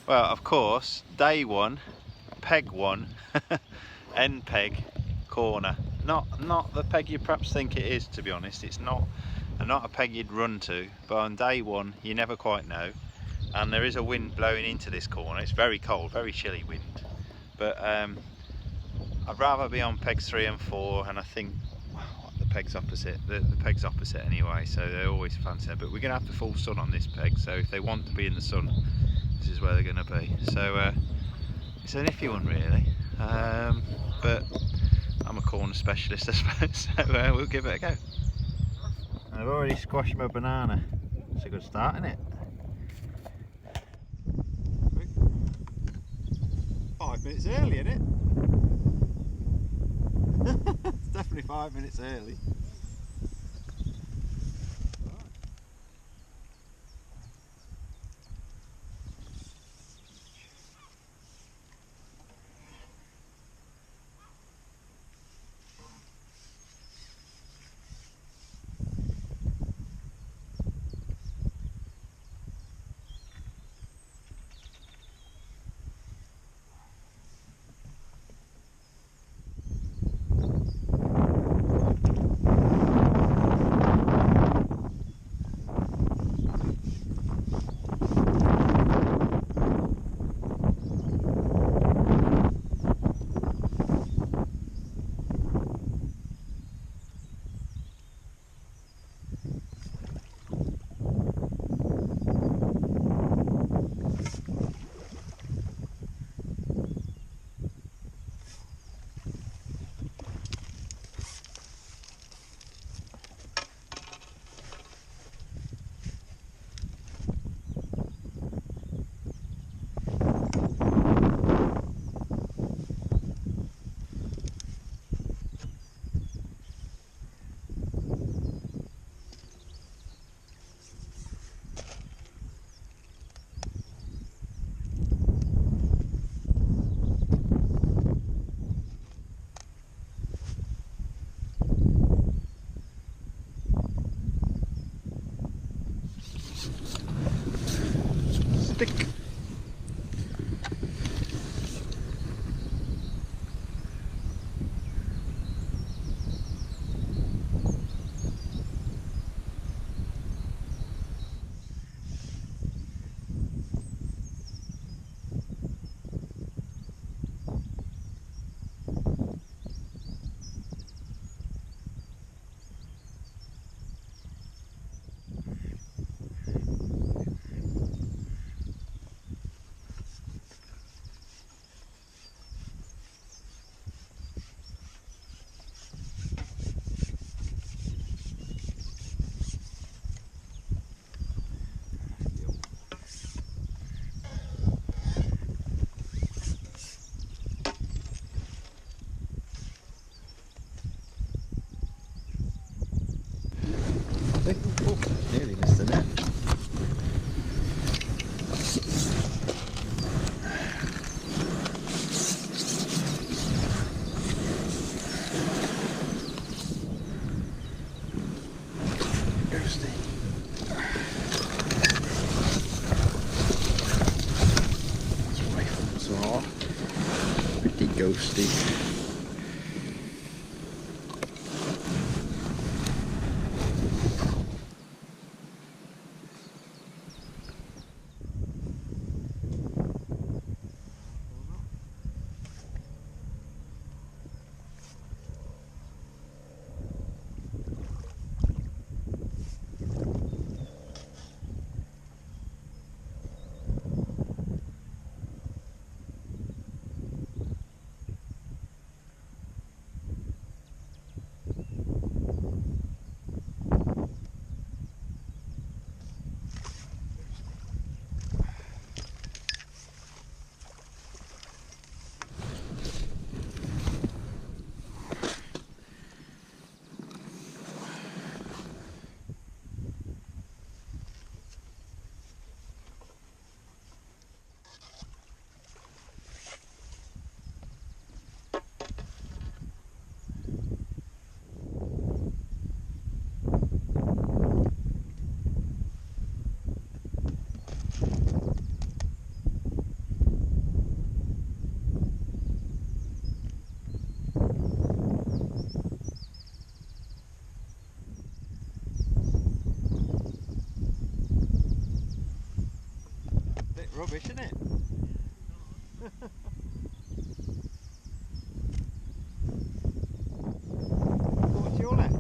Well, of course, day one, peg one, end peg, corner. Not the peg you perhaps think it is, to be honest. It's not a peg you'd run to, but on day one you never quite know. And there is a wind blowing into this corner. It's very cold, very chilly wind. But I'd rather be on pegs 3 and 4, and I think the peg's opposite. The peg's opposite anyway, so they always fancy it. But we're going to have the full sun on this peg, so if they want to be in the sun, this is where they're going to be. So it's an iffy one really, but I'm a corner specialist I suppose, so we'll give it a go. I've already squashed my banana. It's a good start, isn't it? 5 minutes early, isn't it? It's definitely 5 minutes early. Stick. Oh, nearly missed the net. Ghosty. That's right, so hard. Pretty ghosty. Rubbish, isn't it? What's your net?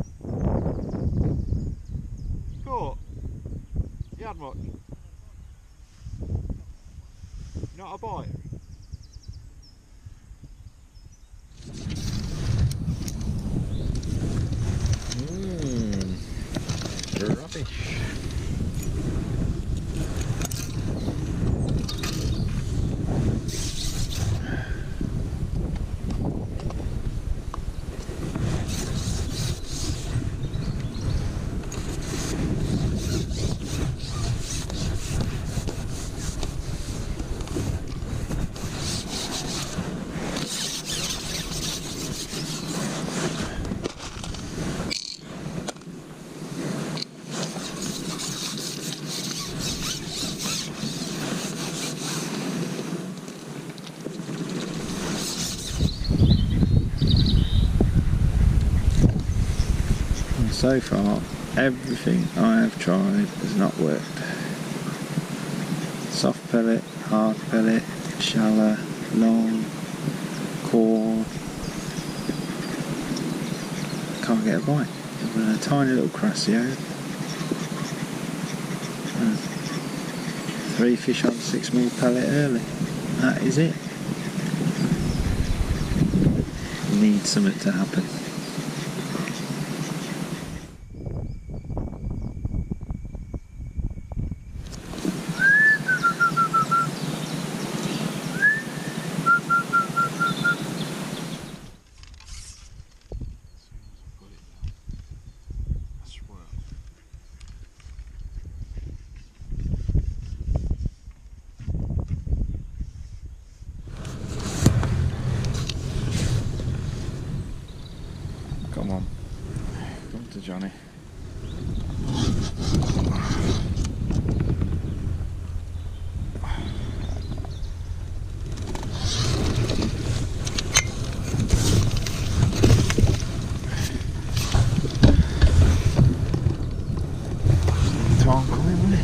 Caught? You had much? Not a bite? Rubbish. So far, everything I have tried has not worked. Soft pellet, hard pellet, shallow, long, core. Can't get a bite. Even a tiny little crassio. 3 fish on 6mm pellet early. That is it. Needs something to happen. Come on, come to Johnny. Tom, come in, will he?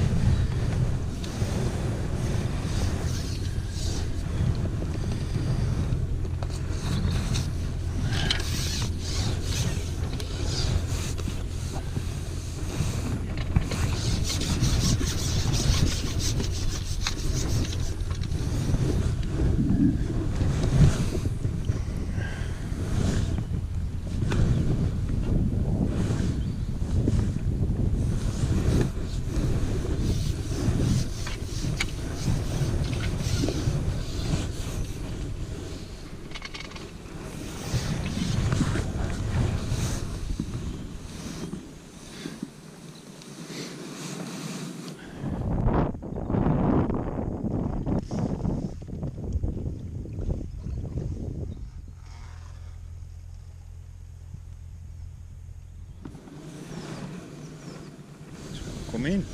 Come in.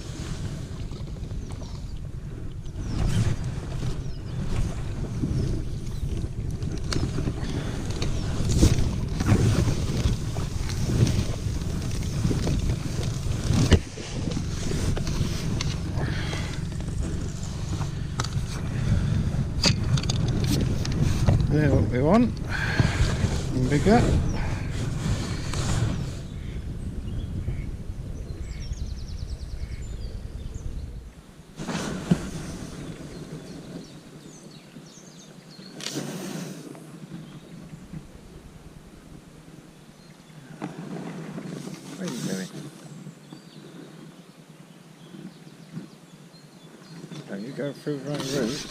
There, what we want. And bigger. Where are you going? Don't you go through the wrong route.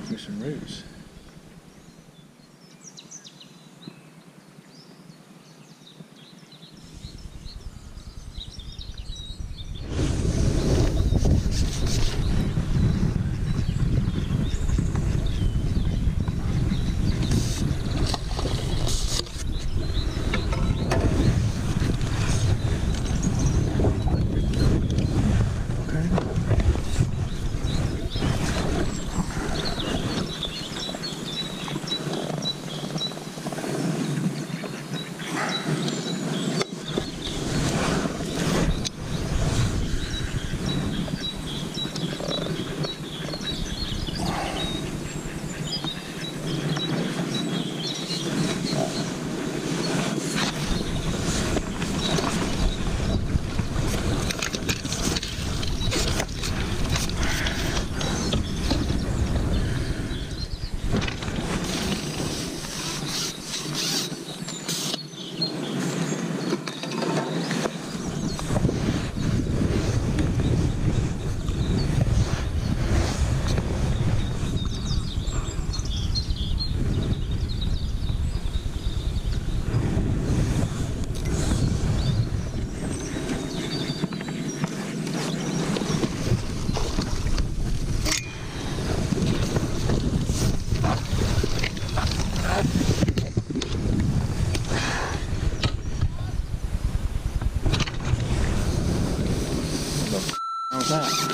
Through some roots. How's that?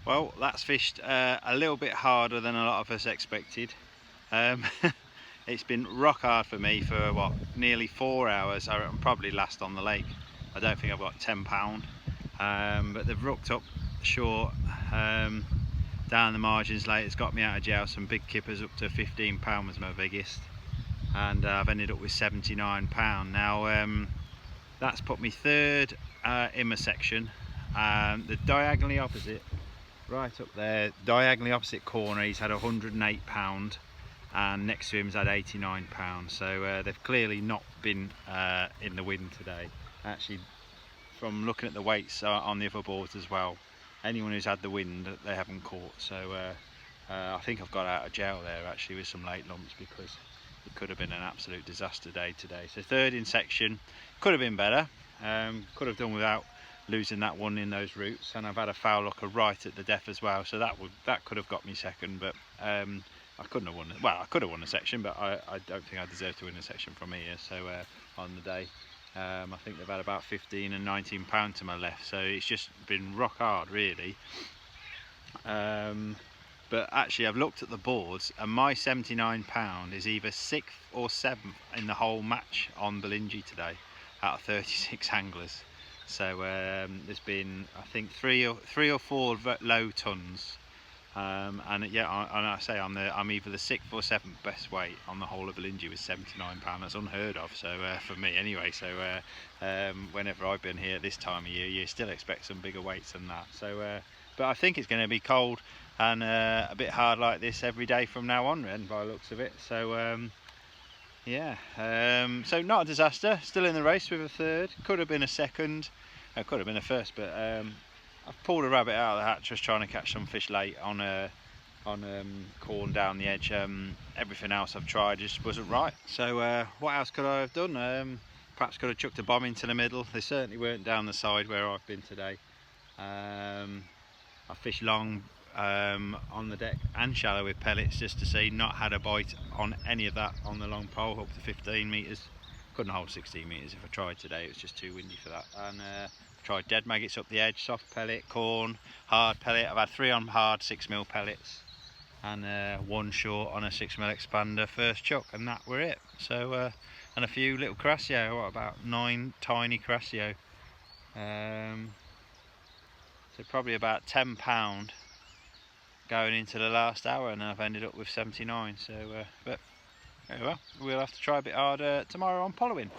Well, that's fished a little bit harder than a lot of us expected. It's been rock hard for me for what, nearly 4 hours. I'm probably last on the lake. I don't think I've got £10, but they've rooked up short down the margins late. It's got me out of jail. Some big kippers up to £15 was my biggest, and I've ended up with £79. Now that's put me third in my section. The diagonally opposite, right up there, diagonally opposite corner, he's had £108, and next to him's had £89. So they've clearly not been in the wind today. Actually, from looking at the weights on the other boards as well, anyone who's had the wind they haven't caught. So I think I've got out of jail there actually with some late lumps, because it could have been an absolute disaster day today. So third in section, could have been better, could have done without losing that one in those roots, and I've had a foul looker right at the death as well, so that could have got me second, but I couldn't have won it. Well, I could have won a section, but I don't think I deserve to win a section from here. So on the day, I think they've had about £15 and £19 to my left, so it's just been rock hard really. But actually I've looked at the boards, and my £79 is either 6th or 7th in the whole match on Bolingey today out of 36 anglers. So there's been, I think, three or four low tons, and yeah, and I say I'm either the 6th or 7th best weight on the whole of Bolingey with £79. That's unheard of. So for me anyway. So whenever I've been here this time of year, you still expect some bigger weights than that. So but I think it's going to be cold and a bit hard like this every day from now on, then, by the looks of it. So yeah, so not a disaster, still in the race with a third. Could have been a second, could have been a first, but I've pulled a rabbit out of the hat just trying to catch some fish late on corn down the edge. Everything else I've tried just wasn't right. So what else could I have done? Perhaps could have chucked a bomb into the middle. They certainly weren't down the side where I've been today. I fished long on the deck and shallow with pellets just to see, not had a bite on any of that on the long pole up to 15 metres. Couldn't hold 16 metres if I tried today, it was just too windy for that. And tried dead maggots up the edge, soft pellet, corn, hard pellet. I've had 3 on hard 6mm pellets and 1 short on a 6mm expander first chuck, and that were it. So and a few little crassio, what, about 9 tiny crassio. So probably about £10 going into the last hour, and I've ended up with 79. So but well, we'll have to try a bit harder tomorrow on following.